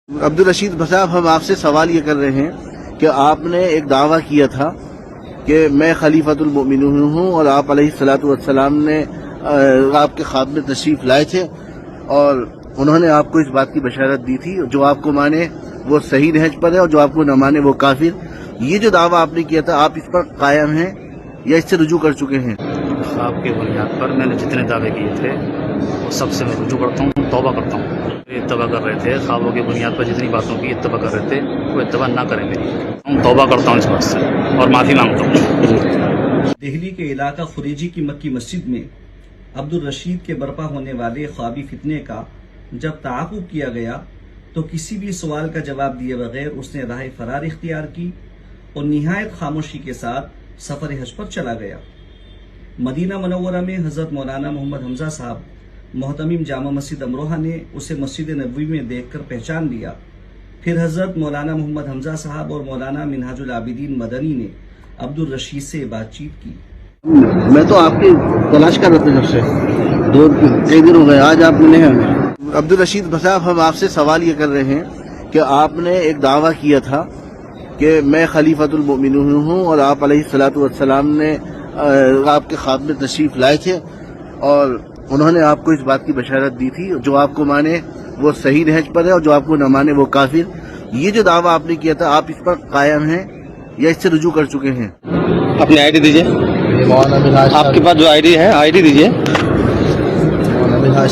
عبدالرشید صاحب، ہم آپ سے سوال یہ کر رہے ہیں کہ آپ نے ایک دعویٰ کیا تھا کہ میں خلیفۃ المؤمنین ہوں، اور آپ علیہ الصلوۃ والسلام نے آپ کے خواب میں تشریف لائے تھے اور انہوں نے آپ کو اس بات کی بشارت دی تھی، جو آپ کو مانے وہ صحیح نہج پر ہے اور جو آپ کو نہ مانے وہ کافر۔ یہ جو دعویٰ آپ نے کیا تھا، آپ اس پر قائم ہیں یا اس سے رجوع کر چکے ہیں؟ خواب کی بنیاد پر میں نے جتنے دعوے کیے تھے وہ سب سے میں رجوع کرتا ہوں، توبہ کرتا ہوں۔ اتباع کر رہے تھے خوابوں کی بنیاد پر جتنی باتوں کی اتباع کر رہے تھے وہ اتباع نہ کریں میری، توبہ کرتا ہوں اس بات سے اور معافی مانگتا ہوں۔ دہلی کے علاقہ خریجی کی مکی مسجد میں عبدالرشید کے برپا ہونے والے خوابی فتنے کا جب تعاقب کیا گیا تو کسی بھی سوال کا جواب دیے بغیر اس نے راہ فرار اختیار کی اور نہایت خاموشی کے ساتھ سفر حج پر چلا گیا۔ مدینہ منورہ میں حضرت مولانا محمد حمزہ صاحب محتمم جامع مسجد امروہہ نے اسے مسجد نبوی میں دیکھ کر پہچان لیا۔ پھر حضرت مولانا محمد حمزہ صاحب اور مولانا منہاج العابدین مدنی نے عبدالرشید سے بات چیت کی۔ میں تو آپ کی تلاش کر رہا تھا جب سے، ایک دن ہو گئے، آج آپ ملے ہیں۔ عبدالرشید صاحب، ہم آپ سے سوال یہ کر رہے ہیں کہ آپ نے ایک دعویٰ کیا تھا کہ میں خلیفۃ المؤمنین ہوں، اور آپ علیہ الصلوۃ والسلام نے آپ کے خواب میں تشریف لائے تھے اور انہوں نے آپ کو اس بات کی بشارت دی تھی، جو آپ کو مانے وہ صحیح نہج پر ہے اور جو آپ کو نہ مانے وہ کافر۔ یہ جو دعویٰ آپ نے کیا تھا، آپ اس پر قائم ہیں یا اس سے رجوع کر چکے ہیں؟ اپنی آئی ڈی دیجیے، آپ کے پاس جو آئی ڈی ہے آئی ڈی دیجیے۔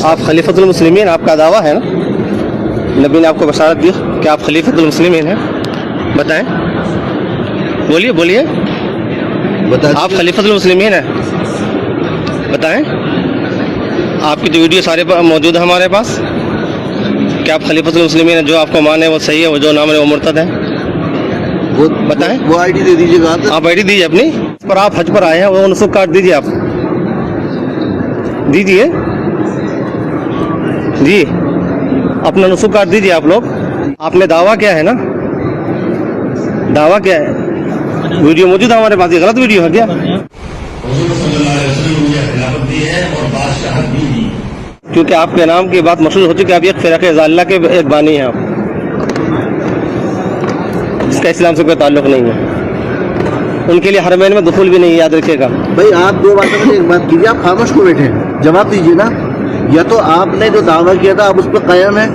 آپ خلیفۃ المسلمین، آپ کا دعویٰ ہے نا، نبی نے آپ کو بشارت دی کہ آپ خلیفۃ المسلمین ہیں، بتائیں، بولیے بولیے، آپ خلیفۃ المسلمین ہیں، بتائیں۔ آپ کی جو ویڈیو سارے موجود ہے ہمارے پاس کہ آپ خلیفۃ المسلمین ہیں، جو آپ کو مانے وہ صحیح ہے، وہ جو نہ مانے وہ مرتد ہے، بتائیں۔ وہ آئی ڈی دے دیجیے گا، آپ آئی ڈی دیجیے اپنی، پر آپ حج پر آئے ہیں، وہ نسخ کارڈ دیجیے، آپ دیجیے جی، اپنا نسخ کارڈ دیجیے آپ لوگ۔ آپ نے دعویٰ کیا ہے نا، دعویٰ کیا ہے، ویڈیو موجود ہے ہمارے پاس، یہ غلط ویڈیو ہے کیا؟ کیونکہ آپ کے نام کی بات مشہور ہو چکی ہے، آپ ایک فرقہ ضالہ کے ایک بانی ہیں آپ، جس کا اسلام سے کوئی تعلق نہیں ہے، ان کے لیے حرمین میں دخول بھی نہیں ہے، یاد رکھیے گا۔ بھائی آپ دو باتوں میں ایک بات کیجیے، آپ خاموش کو بیٹھے، جواب دیجیے نا۔ یا تو آپ نے جو دعویٰ کیا تھا آپ اس پہ قائم ہیں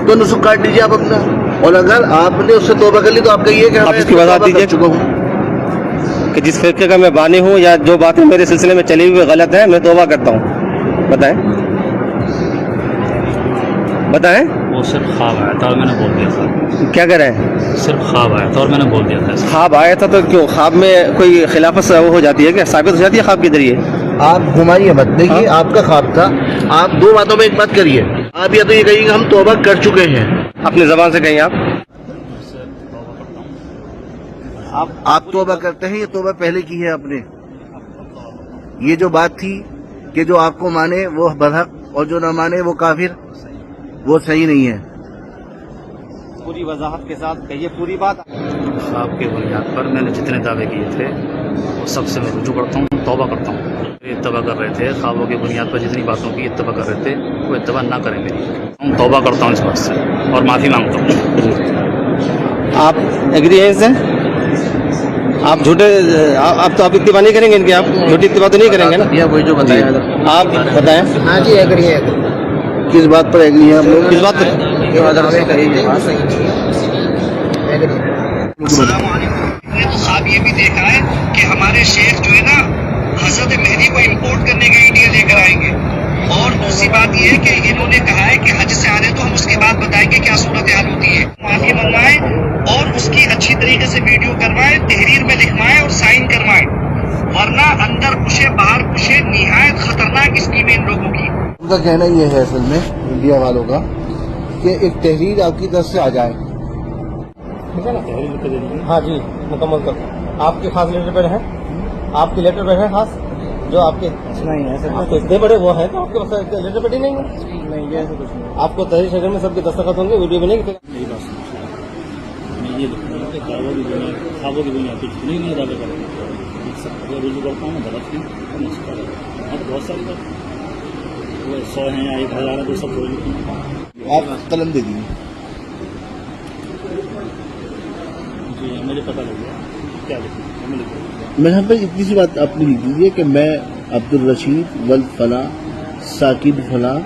تو نسخ کاٹ دیجیے آپ اپنا، اور اگر آپ نے اس سے توبہ کر لی تو آپ کہیے کہ آپ اس کی وضاحت دیجیے چکا ہوں کہ جس فرقے کا میں بانی ہوں یا جو باتیں میرے سلسلے میں چلی ہوئی غلط ہیں، میں توبہ کرتا ہوں، بتائیں بتائیں۔ وہ صرف خواب آیا تھا اور میں نے بول دیا تھا، کیا کہہ رہے ہیں؟ صرف خواب آیا تھا اور میں نے بول دیا تھا۔ خواب آیا تھا تو کیوں خواب میں کوئی خلافت وہ ہو جاتی ہے کیا، ثابت ہو جاتی ہے خواب کے ذریعے؟ آپ گھمائیے مت، دیکھیے آپ کا خواب تھا، آپ دو باتوں میں ایک بات کریے، آپ یا تو یہ کہیے کہ ہم توبہ کر چکے ہیں، اپنی زبان سے کہیں آپ توبہ کرتے ہیں یا توبہ پہلے کی ہے آپ نے؟ یہ جو بات تھی کہ جو آپ کو مانے وہ برحق اور جو نہ مانے وہ کافر، وہ صحیح نہیں ہے۔ پوری وضاحت کے ساتھ کہیے پوری بات۔ خواب کی بنیاد پر میں نے جتنے دعوے کیے تھے وہ سب سے میں رجوع کرتا ہوں، توبہ کرتا ہوں۔ اتباع کر رہے تھے خوابوں کی بنیاد پر جتنی باتوں کی اتباع کر رہے تھے وہ اتباع نہ کریں میری، توبہ کرتا ہوں اس بات سے اور معافی مانگتا ہوں۔ آپ ایگری ہیں اس سے؟ آپ جھوٹے، آپ تو آپ اتباع نہیں کریں گے ان کی، آپ جھوٹی اتباع تو نہیں کریں گے نا؟ یہ وہی جو بتایا آپ بتائیں ہاں جی، ایگری ہے۔ کس بات پر ایگری ہے آپ لوگ؟ کس بات پر؟ السلام علیکم۔ ہم نے تو خواب یہ بھی دیکھا ہے کہ ہمارے شیخ جو ہے نا حضرت مہدی کو امپورٹ کرنے کے انڈیا لے کر آئیں گے، اور دوسری بات یہ ہے کہ انہوں نے کہا ہے کہ حج سے آنے تو ہم اس کے بعد بتائیں گے کیا صورتحال ہوتی ہے، معافی منگوائیں اور اس کی اچھی طریقے سے ویڈیو کروائیں، تحریر میں لکھوائیں اور سائن کروائیں، ورنہ اندر کشے باہر کشے، نہایت خطرناک اسکیم ان لوگوں کی۔ ان کا کہنا یہ ہے اصل میں انڈیا والوں کا کہ ایک تحریر آپ کی طرف سے آ جائے۔ ہاں جی، مکمل کر آپ کے خاص لیٹر پیڈ ہیں، آپ کے لیٹر پیڈ ہیں خاص جو آپ کے نہیں ہے، آپ تو اتنے بڑے وہ ہیں تو آپ کے پاس لیٹر پیڈ ہی نہیں ہے؟ نہیں، ایسا کچھ نہیں۔ آپ کو تحریر شہر میں سب کے دستخط ہوں گے، ویڈیو میں نہیں میں یہ لکھوں گا کہ خوابوں کی بنیاد پر جتنے بھی دعوے کریں گے رجوع کرتا ہوں، غلط کی بہت ساری بات، وہ 100 ہیں یا 1000 ہیں تو سب آپ قلم دے دیجیے۔ مجھے پتہ لگ گیا کیا لکھنا ہے. میں یہاں پہ اتنی سی بات آپ نے لکھ دیجیے کہ میں عبد الرشید ولد فلاں ساکب فلاں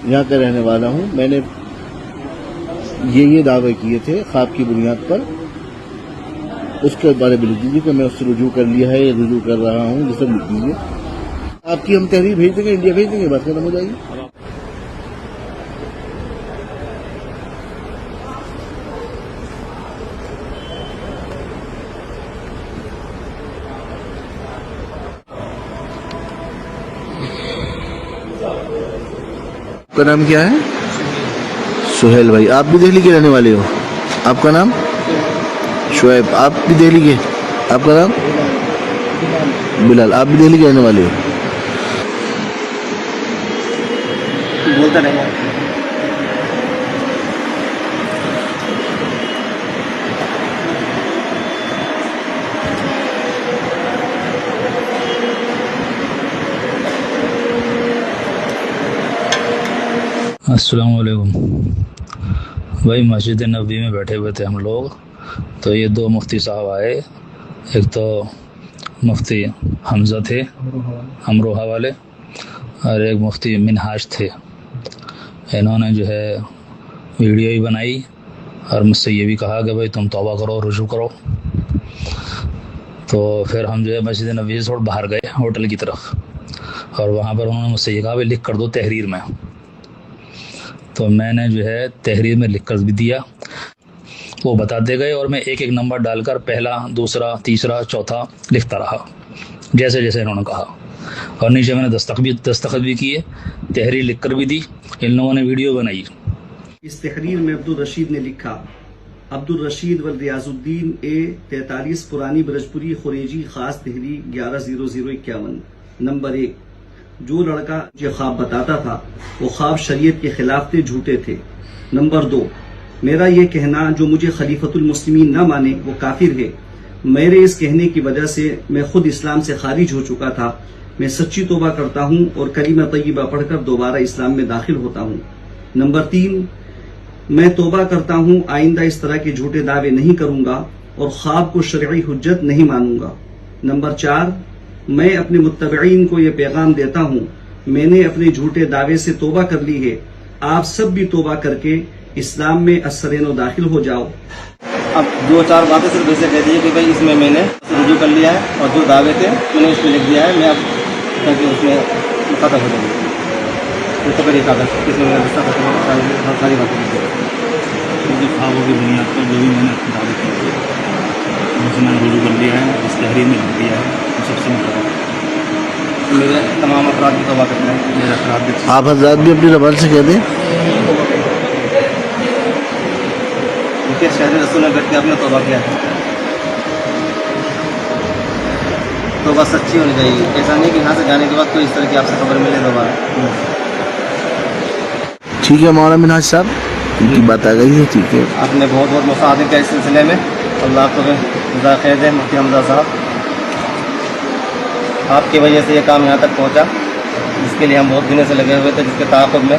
یہاں کا رہنے والا ہوں. میں نے یہ دعوے کیے تھے خواب کی بنیاد پر. اس کے بارے میں لکھ دیجیے کہ میں اس سے رجوع کر لیا ہے یا رجوع کر رہا ہوں. یہ سب لکھ دیجیے. آپ کی ہم تحریر بھیج دیں گے, انڈیا بھیج دیں گے, بات ختم ہو جائے گی. آپ کا نام کیا ہے؟ سہیل بھائی. آپ بھی دہلی کے رہنے والے ہو؟ آپ کا نام شعیب. آپ بھی دہلی کے. آپ کا نام بلال. آپ بھی دہلی کے رہنے والے ہو؟ بولتا رہے. السلام علیکم بھائی. مسجد نبوی میں بیٹھے ہوئے تھے ہم لوگ, تو یہ دو مفتی صاحب آئے. ایک تو مفتی حمزہ تھے امروہہ والے, اور ایک مفتی منہاج تھے. انہوں نے جو ہے ویڈیو ہی بنائی اور مجھ سے یہ بھی کہا کہ بھائی تم توبہ کرو, رجوع کرو. تو پھر ہم جو ہے مسجد نبوی سے تھوڑا باہر گئے ہوٹل کی طرف, اور وہاں پر انہوں نے مجھ سے یہ کہا بھائی لکھ کر دو تحریر میں. تو میں نے جو ہے تحریر میں لکھ کر بھی دیا. وہ بتاتے گئے اور میں ایک ایک نمبر ڈال کر پہلا, دوسرا, تیسرا, چوتھا لکھتا رہا جیسے جیسے انہوں نے کہا. اور نیچے میں نے دستخط بھی کیے, تحریر لکھ کر بھی دی. ان لوگوں نے ویڈیو بنائی. اس تحریر میں عبد الرشید نے لکھا: عبد الرشید ریاض الدین اے 43 پرانی برجپوری خوریجی خاص دہلی 110051. نمبر 1, جو لڑکا مجھے خواب بتاتا تھا وہ خواب شریعت کے خلاف تھے, جھوٹے تھے. نمبر 2, میرا یہ کہنا جو مجھے خلیفۃ المسلمین نہ مانے وہ کافر ہے. میرے اس کہنے کی وجہ سے میں خود اسلام سے خارج ہو چکا تھا. میں سچی توبہ کرتا ہوں اور کلمہ طیبہ پڑھ کر دوبارہ اسلام میں داخل ہوتا ہوں. نمبر 3, میں توبہ کرتا ہوں آئندہ اس طرح کے جھوٹے دعوے نہیں کروں گا اور خواب کو شرعی حجت نہیں مانوں گا. نمبر 4, میں اپنے متبعین کو یہ پیغام دیتا ہوں میں نے اپنے جھوٹے دعوے سے توبہ کر لی ہے. آپ سب بھی توبہ کر کے اسلام میں السرین و داخل ہو جاؤ. اب 2-4 باتیں صرف ایسے کہہ دیجیے کہ بھائی اس میں نے رجوع کر لیا ہے اور جو دعوے تھے میں نے اس میں لکھ دیا ہے. میں اب تاکہ اس میں ختم ہو جائے گی کاغذ اس میں ساری باتیں لکھ دیا. کیونکہ خوابوں کی بنیاد پر جو بھی میں نے دعوے کیے تھے اس میں نے رجوع کر دیا ہے, اس تحریر میں لکھ دیا ہے. سب سے میرے تمام افراد کی توبہ کرتے ہیں. میرے افراد بھی آپ حضرات بھی اپنی زبان سے کہہ دیں. شہر رسول میں بیٹھ کے آپ نے توبہ کیا ہے. توبہ سچی ہونی چاہیے. ایسا نہیں کہ یہاں سے جانے کے بعد کوئی اس طرح کی آپ سے خبر ملے دوبارہ. ٹھیک ہے مولانا منہاج صاحب, ان کی بات آ گئی ہے. ٹھیک ہے, آپ نے بہت بہت مساعدت کیا اس سلسلے میں. اللہ آپ کو جزائے خیر دے. مفتی حمزہ صاحب, آپ کی وجہ سے یہ کام یہاں تک پہنچا, جس کے لیے ہم بہت دنوں سے لگے ہوئے تھے, جس کے تعاقب میں